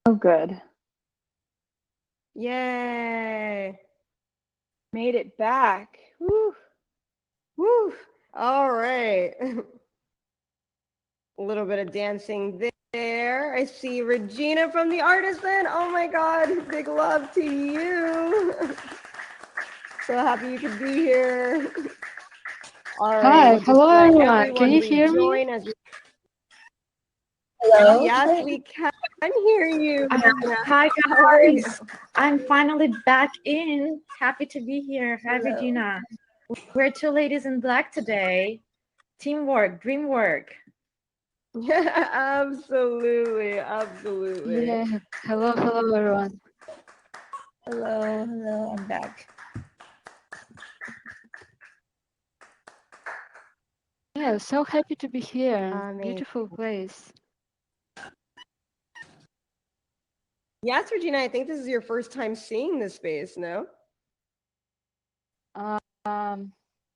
Oh, good. Yay. Made it back. Woo. Woo. All right. A little bit of dancing there. I see Regina from the Artisant. Oh my God, big love to you. So happy you could be here. All right, Hi, we'll just hello let everyone. Can everyone you hear me? rejoin as we... Hello. Yes, we can hear you. Hi How are you? guys. I'm finally back in. Happy to be here. Hi Hello. Regina. We're two ladies in black today. Teamwork, dream work. Yeah, absolutely, absolutely. Yeah. Hello, everyone. Hello, I'm back. Yeah, so happy to be here. Amazing. Beautiful place. Yes, Regina, I think this is your first time seeing this space, no?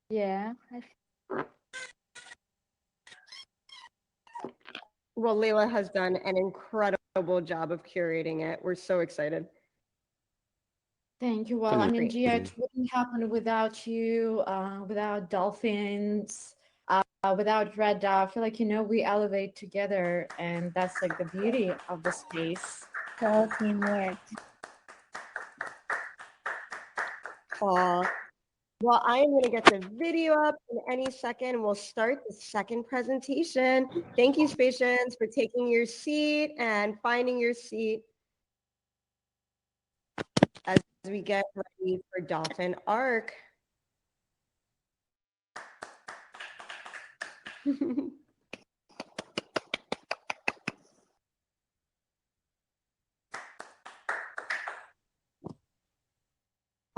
Yeah. Well, Layla has done an incredible job of curating it. We're so excited. Thank you. Well, I mean, Gia, it wouldn't happen without you, without dolphins, without Red DAO. I feel like, we elevate together, and that's like the beauty of the space. So teamwork. Well, I am going to get the video up in any second. We'll start the second presentation. Thank you, Spatians, for taking your seat and finding your seat as we get ready for DolphinArc.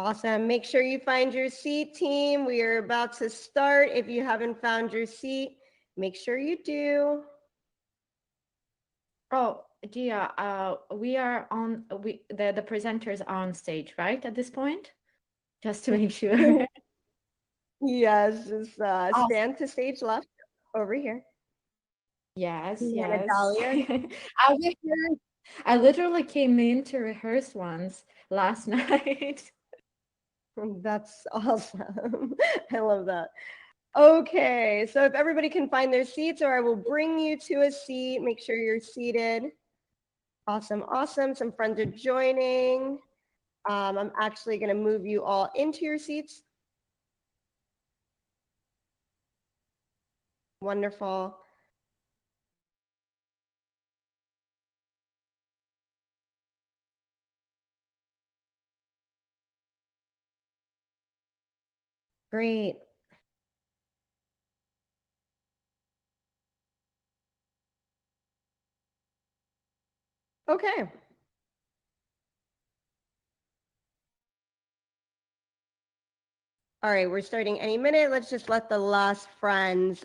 Awesome. Make sure you find your seat, team. We are about to start. If you haven't found your seat, make sure you do. Oh, Gia, we are on, the presenters are on stage, right, at this point? Just to make sure. Yes, just stand to stage left over here. Yes, Yeah, yes. I literally came in to rehearse once last night. That's awesome. I love that. Okay, so if everybody can find their seats, or I will bring you to a seat. Make sure you're seated. Awesome, awesome. Some friends are joining. I'm actually going to move you all into your seats. Wonderful. Great. Okay. All right, we're starting any minute. Let's just let the last friends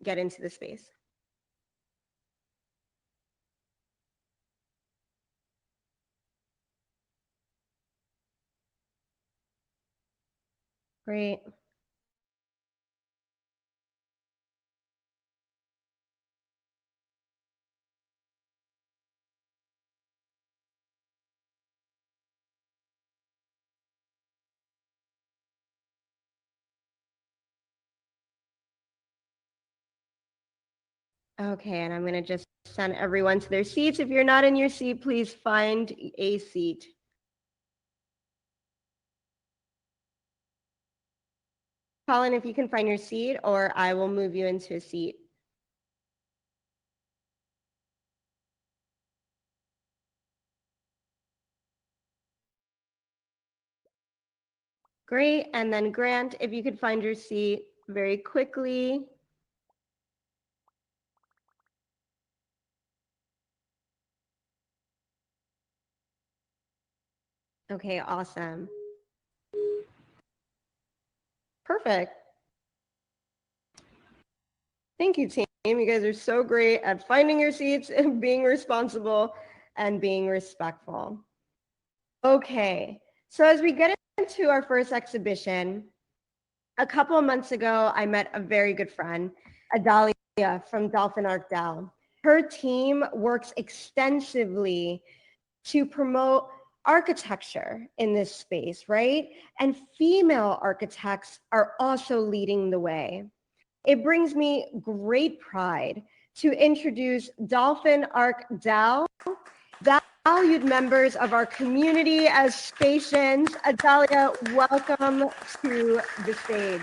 get into the space. Great. Okay, and I'm going to just send everyone to their seats. If you're not in your seat, please find a seat. Colin, if you can find your seat, or I will move you into a seat. Great, and then Grant, if you could find your seat very quickly. Okay, awesome. Perfect. Thank you, team. You guys are so great at finding your seats and being responsible and being respectful. Okay, so as we get into our first exhibition, a couple of months ago, I met a very good friend, Adalia from DolphinArc DAO. Her team works extensively to promote architecture in this space, right? And female architects are also leading the way. It brings me great pride to introduce DolphinArc DAO, valued members of our community as Spatians. Adalia, welcome to the stage.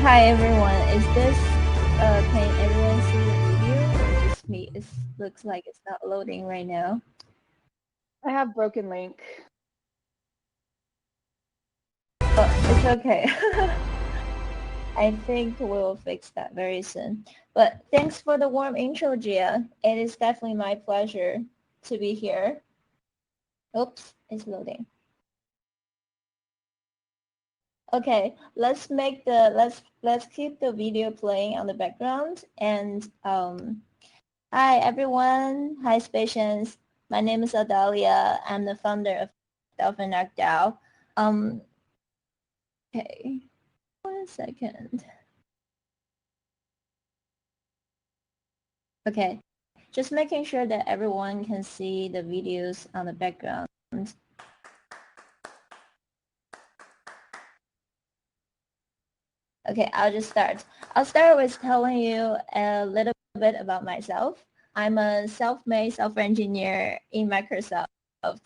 Hi everyone. Is this can everyone see the video or just me? It looks like it's not loading right now. I have broken link. Oh, it's okay. I think we'll fix that very soon. But thanks for the warm intro, Gia. It is definitely my pleasure to be here. Oops, it's loading. Okay, let's keep the video playing on the background. And hi everyone, hi Spatians. My name is Adalia. I'm the founder of DolphinArc DAO. Okay, 1 second. Okay, just making sure that everyone can see the videos on the background. Okay, I'll just start. I'll start with telling you a little bit about myself. I'm a self-made software engineer in Microsoft,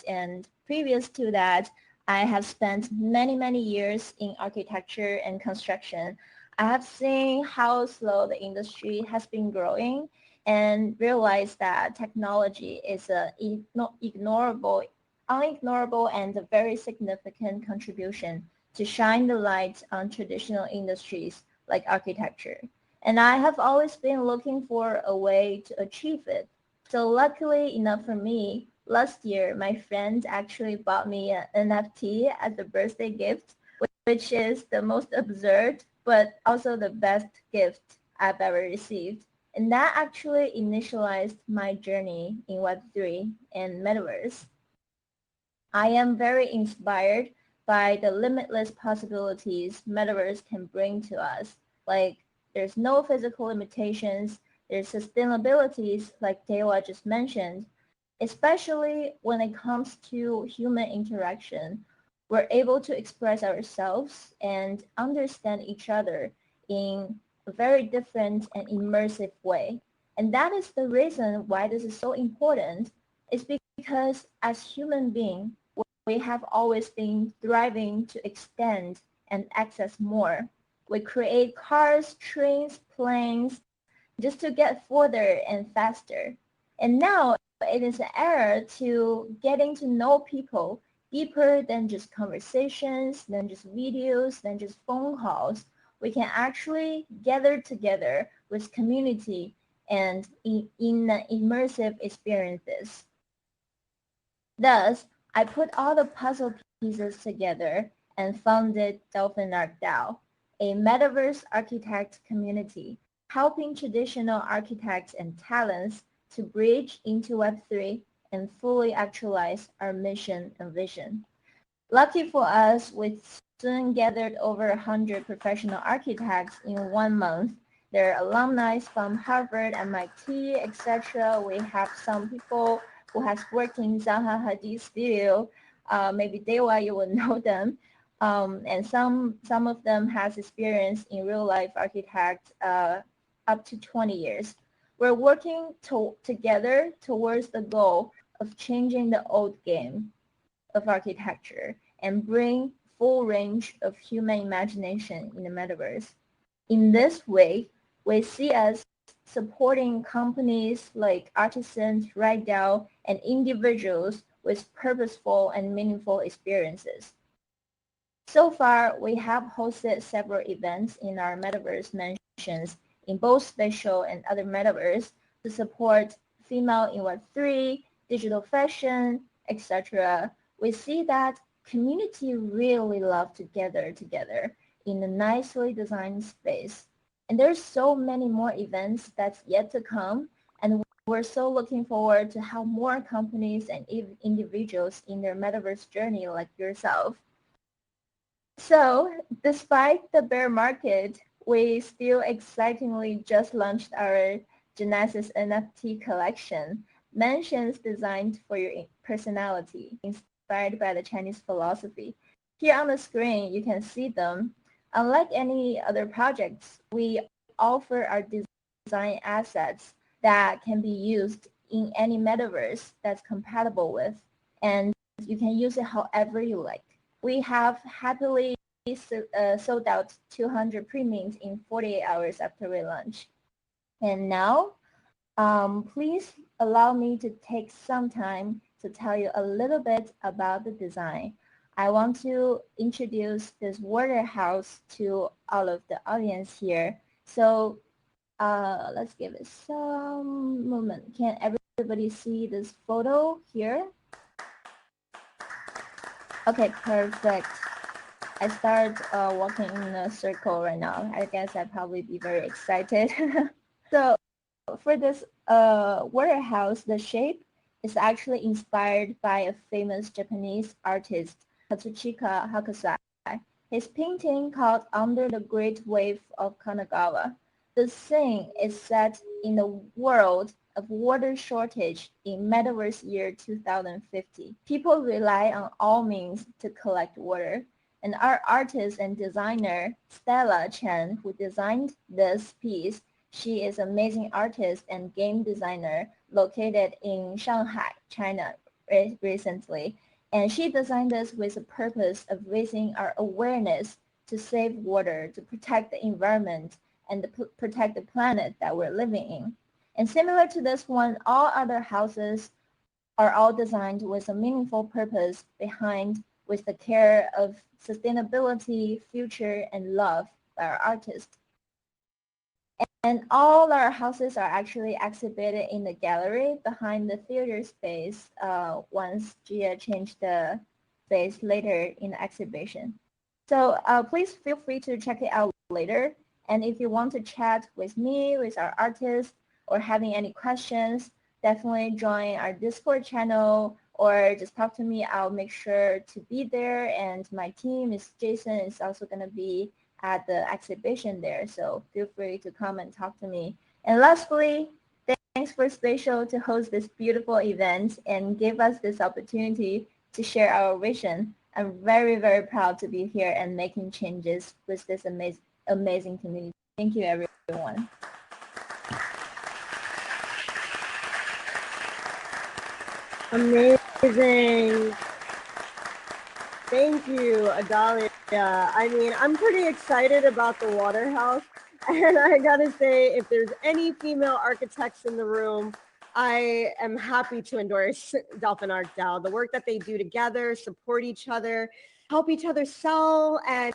and previous to that, I have spent many years in architecture and construction. I have seen how slow the industry has been growing and realized that technology is an unignorable and a very significant contribution to shine the light on traditional industries like architecture. And I have always been looking for a way to achieve it. So luckily enough for me, last year my friend actually bought me an NFT as a birthday gift, which is the most absurd but also the best gift I've ever received. And that actually initialized my journey in Web3 and Metaverse. I am very inspired by the limitless possibilities Metaverse can bring to us. Like, there's no physical limitations, there's sustainabilities like Dewa just mentioned, especially when it comes to human interaction. We're able to express ourselves and understand each other in a very different and immersive way. And that is the reason why this is so important. It's because as human beings, we have always been thriving to extend and access more. We create cars, trains, planes, just to get further and faster. And now it is an era to getting to know people deeper than just conversations, than just videos, than just phone calls. We can actually gather together with community and in immersive experiences. Thus, I put all the puzzle pieces together and founded DolphinArc DAO, a metaverse architect community, helping traditional architects and talents to bridge into Web3 and fully actualize our mission and vision. Lucky for us, we soon gathered over 100 professional architects in 1 month. There are alumni from Harvard, MIT, etc. We have some people who has worked in Zaha Hadid's studio. Maybe Dewa, you will know them. And some of them has experience in real life architect up to 20 years. We're working together towards the goal of changing the old game of architecture and bring full range of human imagination in the metaverse. In this way, we see us supporting companies like Artisant, Red DAO, and individuals with purposeful and meaningful experiences. So far, we have hosted several events in our metaverse mentions in both Spatial and other metaverse to support female in Web3, digital fashion, etc. We see that community really love to gather together in a nicely designed space. And there's so many more events that's yet to come, and we're so looking forward to how more companies and individuals in their metaverse journey like yourself. So despite the bear market, we still excitingly just launched our Genesis NFT collection, mansions designed for your personality, inspired by the Chinese philosophy. Here on the screen, you can see them. Unlike any other projects, we offer our design assets that can be used in any metaverse that's compatible with, and you can use it however you like. We have happily sold out 200 pre-mints in 48 hours after we launch. And now, please allow me to take some time to tell you a little bit about the design. I want to introduce this warehouse to all of the audience here. So let's give it some moment. Can everybody see this photo here? Okay, perfect. I start walking in a circle right now. I guess I'd probably be very excited. So for this warehouse, the shape is actually inspired by a famous Japanese artist, Katsushika Hakusai. His painting called Under the Great Wave of Kanagawa. The scene is set in a world of water shortage in metaverse year 2050. People rely on all means to collect water. And our artist and designer, Stella Chen, who designed this piece, she is an amazing artist and game designer located in Shanghai, China recently. And she designed this with the purpose of raising our awareness to save water, to protect the environment, and to protect the planet that we're living in. And similar to this one, all other houses are all designed with a meaningful purpose behind, with the care of sustainability, future, and love by our artists. And all our houses are actually exhibited in the gallery behind the theater space once Gia changed the space later in the exhibition. So please feel free to check it out later. And if you want to chat with me, with our artists, or having any questions, definitely join our Discord channel or just talk to me. I'll make sure to be there. And my team is Jason is also going to be at the exhibition there. So feel free to come and talk to me. And lastly, thanks for Spatial to host this beautiful event and give us this opportunity to share our vision. I'm very, very proud to be here and making changes with this amazing community. Thank you, everyone. Amazing. Thank you, Adalia. I mean, I'm pretty excited about the Waterhouse. And I gotta say, if there's any female architects in the room, I am happy to endorse DolphinArc DAO. The work that they do together, support each other, help each other sell and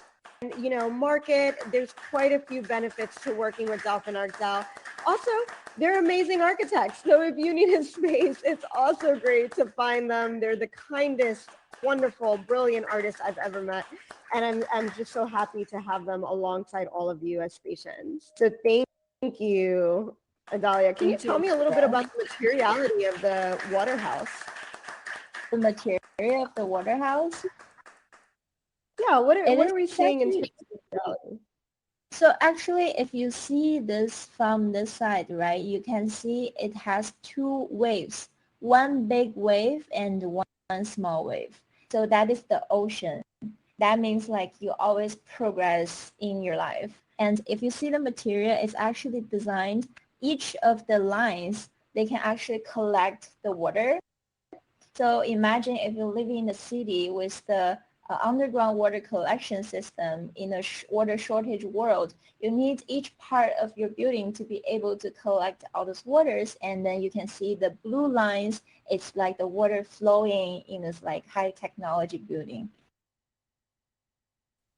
market. There's quite a few benefits to working with DolphinArc DAO. Also, they're amazing architects. So if you need a space, it's also great to find them. They're the kindest, wonderful, brilliant artists I've ever met. And I'm just so happy to have them alongside all of you as Spatians. So thank you, Adalia. Can you tell me a little bit about the materiality of the Waterhouse? The material of the Waterhouse? Yeah, what are we seeing in terms of materiality? So actually, if you see this from this side, right, you can see it has two waves, one big wave and one small wave. So that is the ocean. That means like you always progress in your life. And if you see the material, it's actually designed, each of the lines, they can actually collect the water. So imagine if you're living in a city with the underground water collection system in a water shortage world, you need each part of your building to be able to collect all those waters. And then you can see the blue lines, it's like the water flowing in this like high technology building.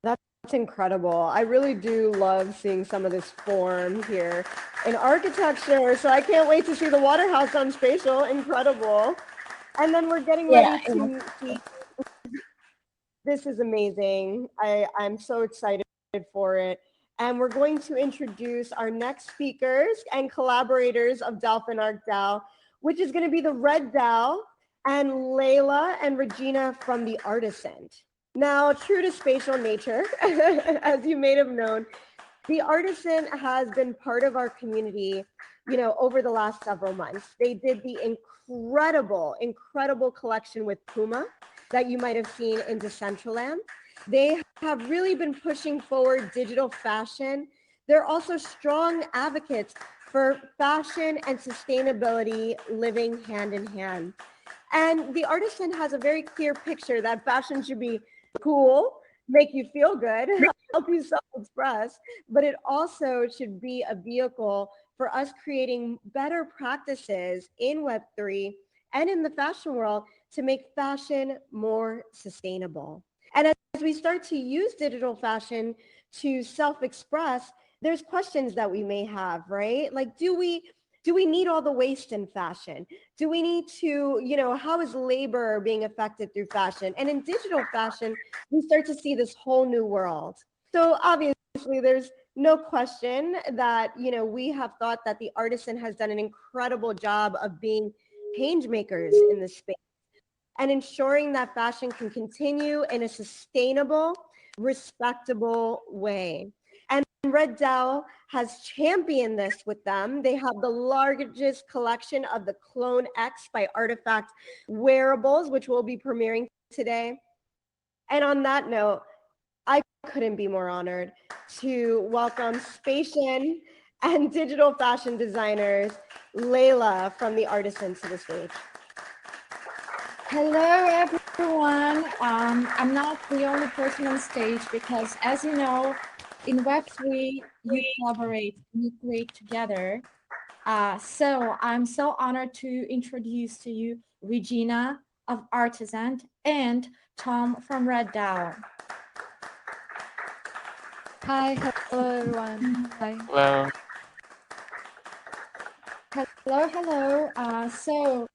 That's incredible. I really do love seeing some of this form here in architecture. So I can't wait to see the Waterhouse on Spatial. Incredible. And then we're getting Yeah, ready to see. This is amazing. I'm so excited for it. And we're going to introduce our next speakers and collaborators of DolphinArc DAO, which is going to be the Red DAO and Layla and Regina from the Artisant. Now, true to spatial nature, as you may have known, the Artisant has been part of our community, over the last several months. They did the incredible collection with Puma that you might have seen in Decentraland. They have really been pushing forward digital fashion. They're also strong advocates for fashion and sustainability living hand in hand. And the Artisan has a very clear picture that fashion should be cool, make you feel good, help you self-express, but it also should be a vehicle for us creating better practices in Web3 and in the fashion world to make fashion more sustainable. And as we start to use digital fashion to self-express, there's questions that we may have, right? Like, do we need all the waste in fashion? Do we need to, how is labor being affected through fashion? And in digital fashion, we start to see this whole new world. So obviously there's no question that, we have thought that the Artisan has done an incredible job of being ChangeMakers in this space and ensuring that fashion can continue in a sustainable, respectable way. And Red DAO has championed this with them. They have the largest collection of the Clone X by Artifact wearables, which will be premiering today. And on that note, I couldn't be more honored to welcome Spatial and digital fashion designers, Layla from the Artisan, to the stage. Hello, everyone. I'm not the only person on stage because, as you know, in Web3, you collaborate, you create together. So I'm so honored to introduce to you Regina of Artisant and Tom from Red DAO. Hi, hello everyone. Hi. Hello. Hello. So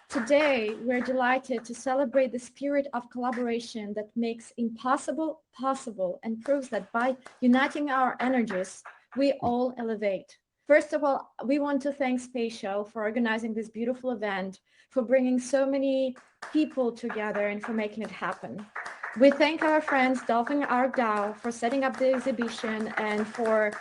today we're delighted to celebrate the spirit of collaboration that makes impossible possible and proves that by uniting our energies, we all elevate. First of all, we want to thank Spatial for organizing this beautiful event, for bringing so many people together and for making it happen. We thank our friends DolphinArc DAO for setting up the exhibition and for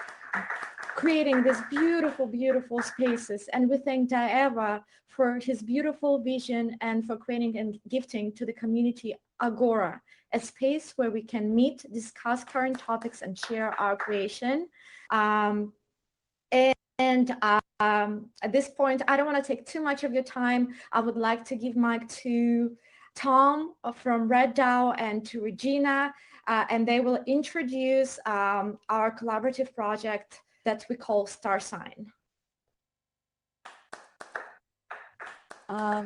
creating these beautiful spaces. And we thank Daeva for his beautiful vision and for creating and gifting to the community Agora, a space where we can meet, discuss current topics and share our creation. At this point, I don't want to take too much of your time. I would like to give mic to Tom from Red DAO and to Regina, and they will introduce our collaborative project that we call Star Sign. I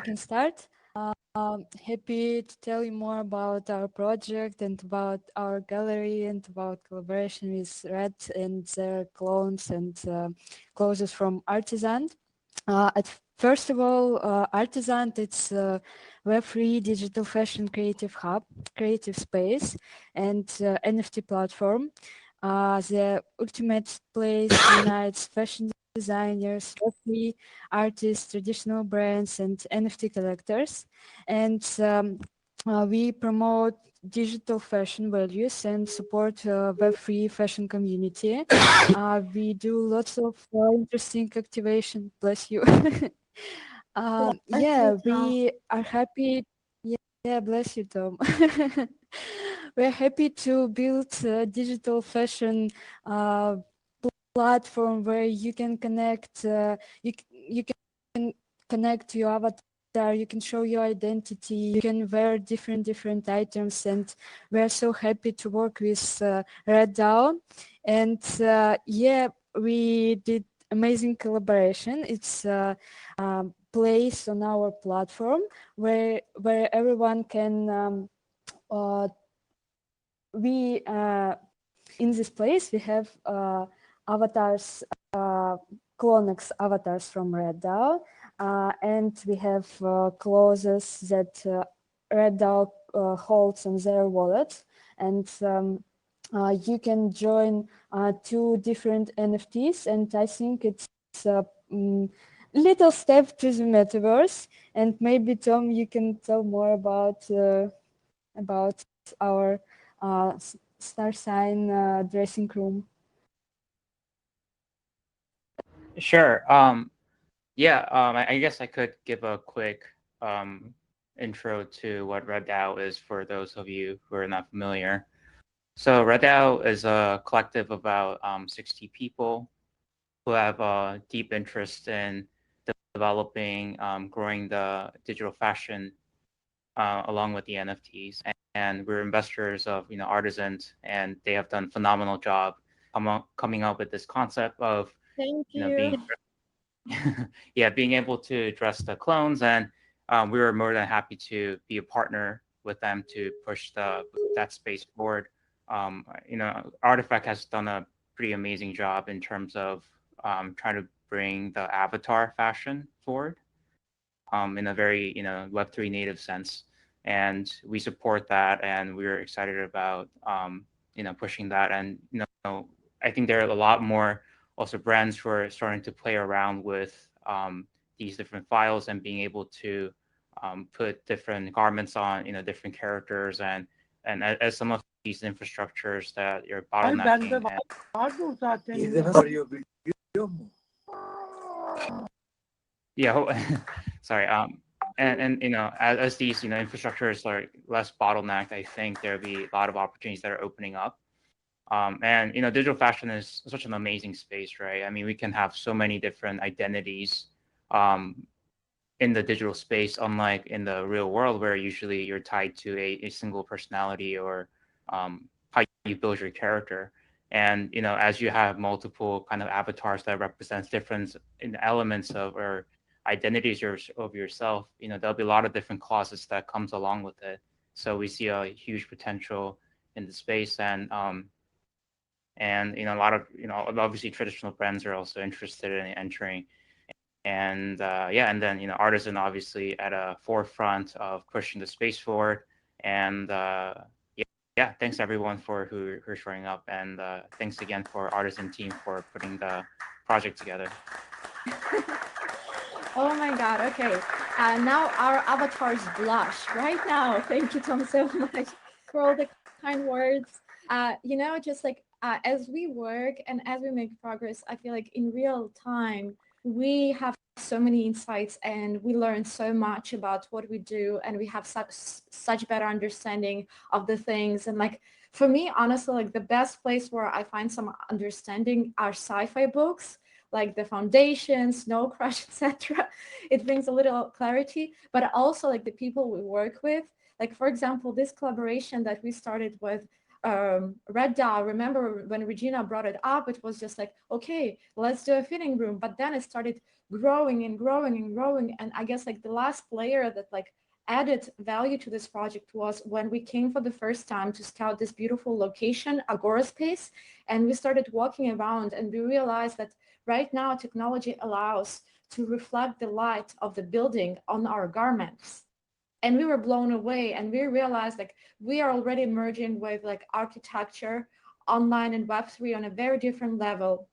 can start. Happy to tell you more about our project and about our gallery and about collaboration with Red and their clones and clothes from Artisant. First of all, Artisant, it's a Web3 digital fashion creative hub, creative space, and NFT platform. The ultimate place unites fashion designers, Web3 artists, traditional brands, and NFT collectors. And we promote digital fashion values and support Web3 fashion community. We do lots of interesting activation. Bless you. We are happy. Yeah, bless you, Tom. We're happy to build a digital fashion platform where you can connect. You can connect your avatar. You can show your identity. You can wear different items, and we're so happy to work with Red DAO. And we did amazing collaboration. It's a place on our platform where everyone can. In this place we have avatars, CloneX avatars from Red DAO. and we have clauses that Red DAO holds on their wallet, and you can join 2 different NFTs, and I think it's a little step to the metaverse. And maybe Tom, you can tell more about our star sign dressing room. Sure. Yeah, I guess I could give a quick intro to what Red DAO is for those of you who are not familiar. So Red DAO is a collective of about 60 people who have a deep interest in developing, growing the digital fashion along with the NFTs. And we're investors of Artisant, and they have done a phenomenal job coming up with this concept of Thank you. being being able to dress the clones, and we were more than happy to be a partner with them to push that space forward. Artifact has done a pretty amazing job in terms of trying to bring the avatar fashion forward in a very Web3 native sense, and we support that, and we're excited about pushing that. And I think there are a lot more also brands who are starting to play around with these different files and being able to put different garments on different characters, and as some of these infrastructures that you're bottlenecking. Sorry. And as these infrastructures are less bottlenecked, I think there'll be a lot of opportunities that are opening up. And digital fashion is such an amazing space, right? I mean, we can have so many different identities in the digital space, unlike in the real world, where usually you're tied to a single personality or how you build your character. And as you have multiple kind of avatars that represents different elements of or identities of yourself, there'll be a lot of different clauses that comes along with it. So we see a huge potential in the space, and a lot of obviously traditional brands are also interested in entering, and and then Artisan obviously at a forefront of pushing the space forward, and thanks everyone who's showing up, and thanks again for Artisan team for putting the project together. Oh my God. Okay. Now our avatars blush right now. Thank you, Tom, so much for all the kind words. Just like as we work and as we make progress, I feel like in real time, we have so many insights and we learn so much about what we do, and we have such better understanding of the things. And like, for me, honestly, like the best place where I find some understanding are sci-fi books, like The Foundation, Snow Crash, etc. It brings a little clarity, but also like the people we work with. Like, for example, this collaboration that we started with Red DAO, remember when Regina brought it up, it was just like, okay, let's do a fitting room. But then it started growing and growing and growing. And I guess like the last player that like added value to this project was when we came for the first time to scout this beautiful location, Agora Space. And we started walking around and we realized that right now technology allows to reflect the light of the building on our garments. And we were blown away, and we realized like we are already merging with like architecture, online and Web3 on a very different level.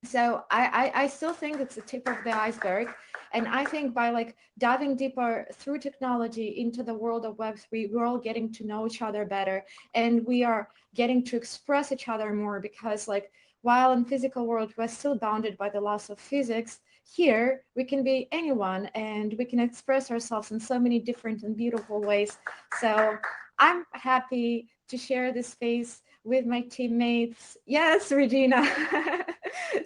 So I still think it's the tip of the iceberg. And I think by like diving deeper through technology into the world of Web3, we're all getting to know each other better, and we are getting to express each other more, because like while in physical world we're still bounded by the laws of physics, here we can be anyone and we can express ourselves in so many different and beautiful ways. So I'm happy to share this space with my teammates. Yes, Regina.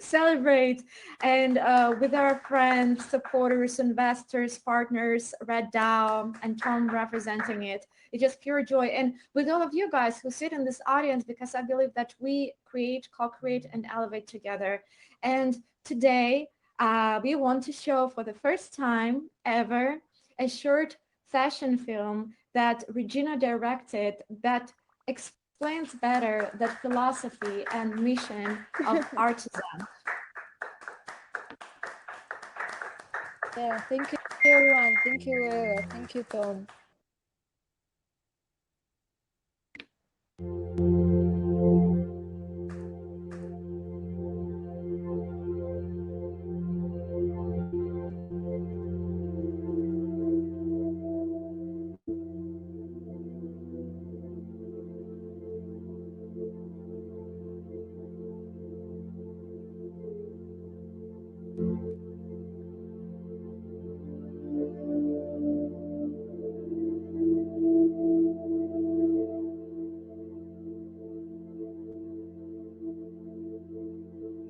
Celebrate. And with our friends, supporters, investors, partners, Red DAO, and Tom representing it. It's just pure joy. And with all of you guys who sit in this audience, because I believe that we create, co-create, and elevate together. And today, we want to show for the first time ever a short fashion film that Regina directed that explains better the philosophy and mission of Artisant. Yeah, thank you everyone. Thank you, Leila. Thank you, Tom.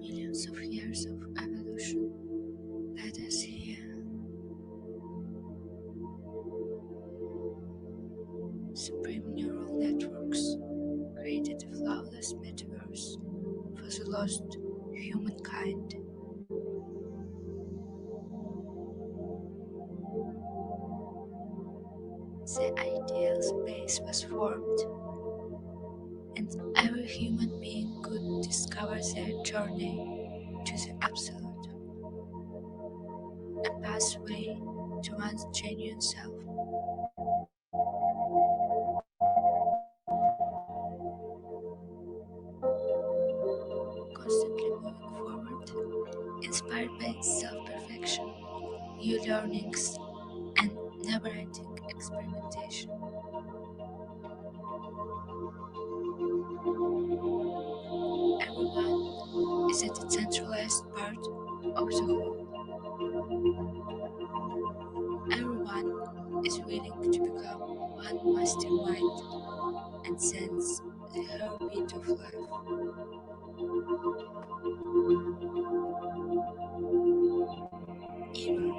Millions of years of evolution led us here. Supreme neural networks created a flawless metaverse for the lost humankind. The ideal space was formed, and every human being could discover their journey to the absolute, a pathway to one's genuine self. Constantly moving forward, inspired by self-perfection, new learnings, and never-ending experimentation. Everyone is a decentralized part of the whole. Everyone is willing to become one mastermind and sense the heartbeat of life. Era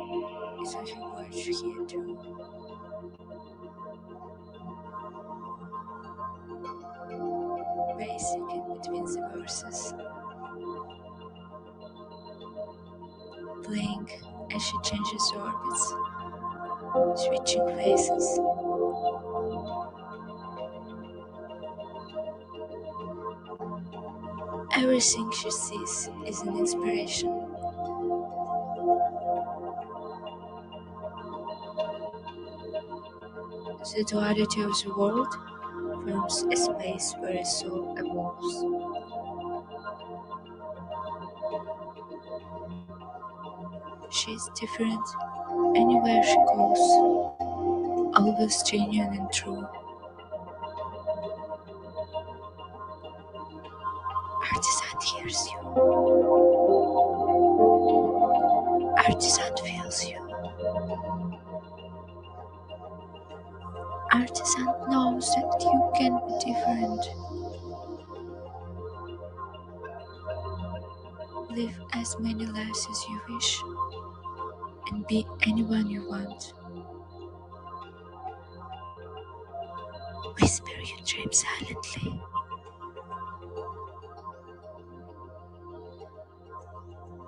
is a word here too. Basic in between the verses, playing as she changes orbits, switching faces. Everything she sees is an inspiration. The duality of the world forms a space where a soul evolves. She is different anywhere she goes, always genuine and true. Artisant hears you. Artisant feels you. Artisant knows that you can be different. Live as many lives as you wish and be anyone you want. Whisper your dreams silently.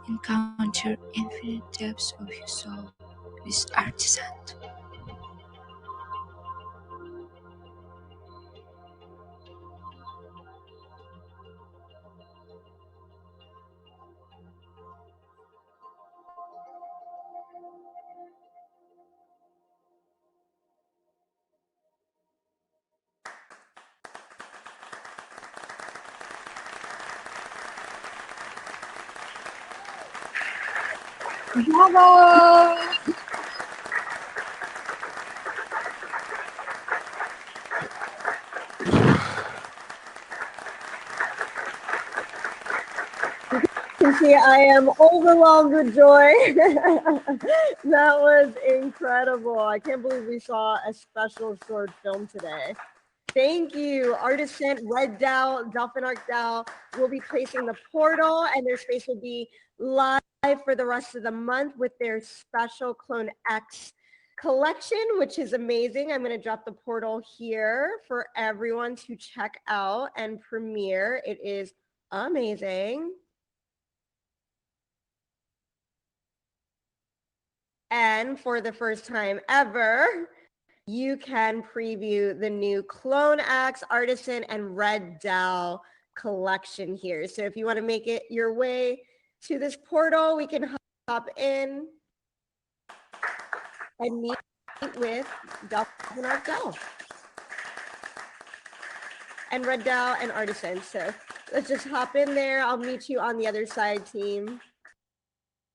Encounter infinite depths of your soul with Artisant. Bravo! You can see I am overwhelmed with joy. That was incredible. I can't believe we saw a special short film today. Thank you, Artisant, Red DAO, DolphinArc DAO. We'll be placing the portal and their space will be live for the rest of the month with their special Clone X collection, which is amazing. I'm going to drop the portal here for everyone to check out and premiere. It is amazing. And for the first time ever, you can preview the new Clone X, Artisan, and Red DAO collection here. So if you want to make it your way to this portal, we can hop in. and meet with DolphinArc DAO and Red DAO and Artisant. So let's just hop in there. I'll meet you on the other side, team.